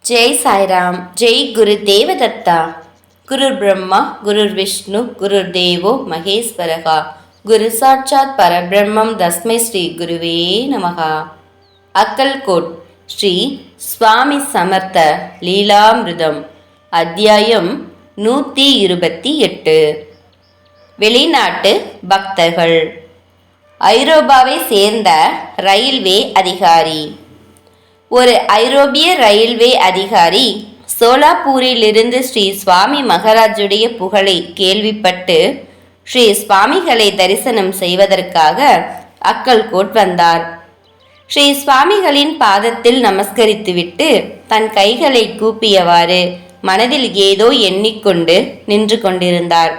जय साई राम। जय गुरुदेव दत्ता। गुरुर् ब्रह्मा गुरुर् विष्णु गुरुर्देवो महेश्वरः। गुरु साक्षात् परब्रह्मं तस्मै श्री गुरुवे नमः। अक्कलकोट श्री स्वामी समर्थ லீலாமிருதம் அத்தியாயம் 128. வெளிநாட்டு பக்தர்கள். ஐரோப்பாவை சேர்ந்த ரயில்வே அதிகாரி. ஒரு ஐரோப்பிய ரயில்வே அதிகாரி சோலாப்பூரிலிருந்து ஸ்ரீ சுவாமி மகாராஜுடைய புகழை கேள்விப்பட்டு ஸ்ரீ சுவாமிகளை தரிசனம் செய்வதற்காக அக்கல்கோட் வந்தார். ஸ்ரீ சுவாமிகளின் பாதத்தில் நமஸ்கரித்துவிட்டு தன் கைகளை கூப்பியவாறு மனதில் ஏதோ எண்ணிக்கொண்டு நின்று கொண்டிருந்தார்.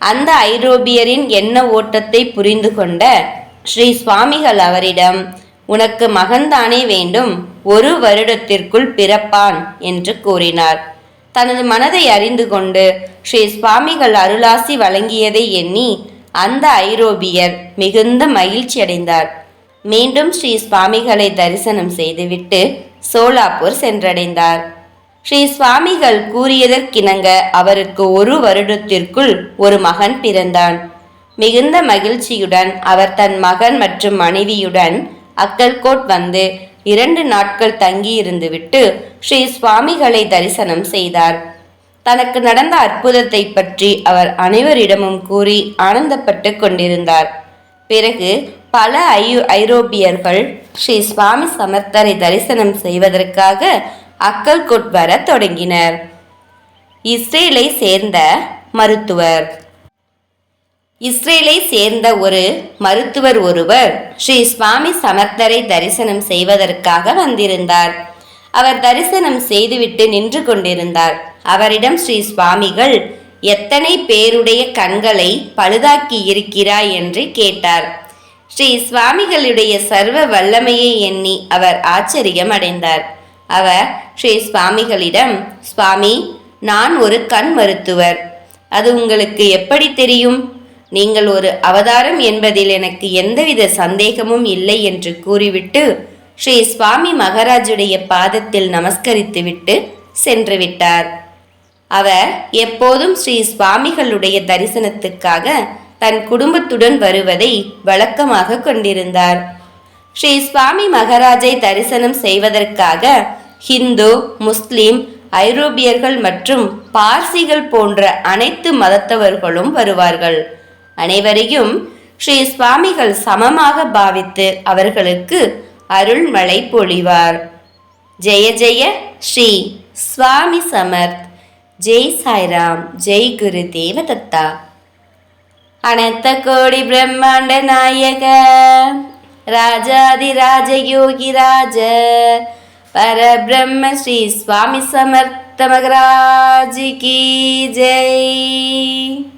அந்த ஐரோப்பியரின் எண்ண ஓட்டத்தை புரிந்து கொண்ட ஸ்ரீ சுவாமிகள் அவரிடம், உனக்கு மகன்தானே வேண்டும், 1 வருடத்திற்குள் பிறப்பான் என்று கூறினார். தனது மனதை அறிந்து கொண்டு ஸ்ரீ சுவாமிகள் அருளாசி வழங்கியதை எண்ணி அந்த ஐரோப்பியர் மிகுந்த மகிழ்ச்சி அடைந்தார். மீண்டும் ஸ்ரீ சுவாமிகளை தரிசனம் செய்துவிட்டு சோலாப்பூர் சென்றடைந்தார். ஸ்ரீ சுவாமிகள் கூறியதற்கிணங்க அவருக்கு 1 வருடத்திற்குள் ஒரு மகன் பிறந்தான். மிகுந்த மகிழ்ச்சியுடன் அவர் தன் மகன் மற்றும் மனைவியுடன் அக்கல்கோட் வந்து 2 நாட்கள் தங்கியிருந்துவிட்டு ஸ்ரீ சுவாமிகளை தரிசனம் செய்தார். தனக்கு நடந்த அற்புதத்தை பற்றி அவர் அனைவரிடமும் கூறி ஆனந்தப்பட்டு கொண்டிருந்தார். பிறகு பல ஐரோப்பியர்கள் ஸ்ரீ சுவாமி சமர்த்தரை தரிசனம் செய்வதற்காக அக்கல்கோட் வர தொடங்கினர். இஸ்ரேலை சேர்ந்த மருத்துவர். இஸ்ரேலை சேர்ந்த ஒரு மருத்துவர் ஒருவர் ஸ்ரீ சுவாமி சமர்த்தரை தரிசனம் செய்வதற்காக வந்திருந்தார். அவர் தரிசனம் செய்துவிட்டு நின்று கொண்டிருந்தார். அவரிடம் ஸ்ரீ சுவாமிகள், எத்தனை பேருடைய கண்களை பழுதாக்கி இருக்கிறாய் என்று கேட்டார். ஸ்ரீ சுவாமிகளுடைய சர்வ வல்லமையை எண்ணி அவர் ஆச்சரியம் அடைந்தார். அவர் ஸ்ரீ சுவாமிகளிடம், சுவாமி, நான் ஒரு கண் மருத்துவர். அது உங்களுக்கு எப்படி தெரியும்? நீங்கள் ஒரு அவதாரம் என்பதில் எனக்கு எந்தவித சந்தேகமும் இல்லை என்று கூறிவிட்டு ஸ்ரீ சுவாமி மகாராஜுடைய பாதத்தில் நமஸ்கரித்துவிட்டு சென்று விட்டார். அவர் எப்போதும் ஸ்ரீ சுவாமிகளுடைய தரிசனத்துக்காக தன் குடும்பத்துடன் வருவதை வழக்கமாக கொண்டிருந்தார். ஸ்ரீ சுவாமி மகாராஜை தரிசனம் செய்வதற்காக ஹிந்து, முஸ்லிம், ஐரோப்பியர்கள் மற்றும் பார்சிகள் போன்ற அனைத்து மதத்தவர்களும் வருவார்கள். அனைவரையும் ஸ்ரீ சுவாமிகள் சமமாக பாவித்து அவர்களுக்கு அருள்மழை பொழிவார். ஜெய ஜெய ஸ்ரீ சுவாமி சமர்த். ஜெய் சாய்ராம். ஜெய் குருதேவ தத்தா. அனந்த கோடி பிரம்மாண்ட நாயக ராஜாதி ராஜ யோகி ராஜ பரபிரம்ம ஸ்ரீ சுவாமி சமர்த்த மகராஜ் கி ஜெய்.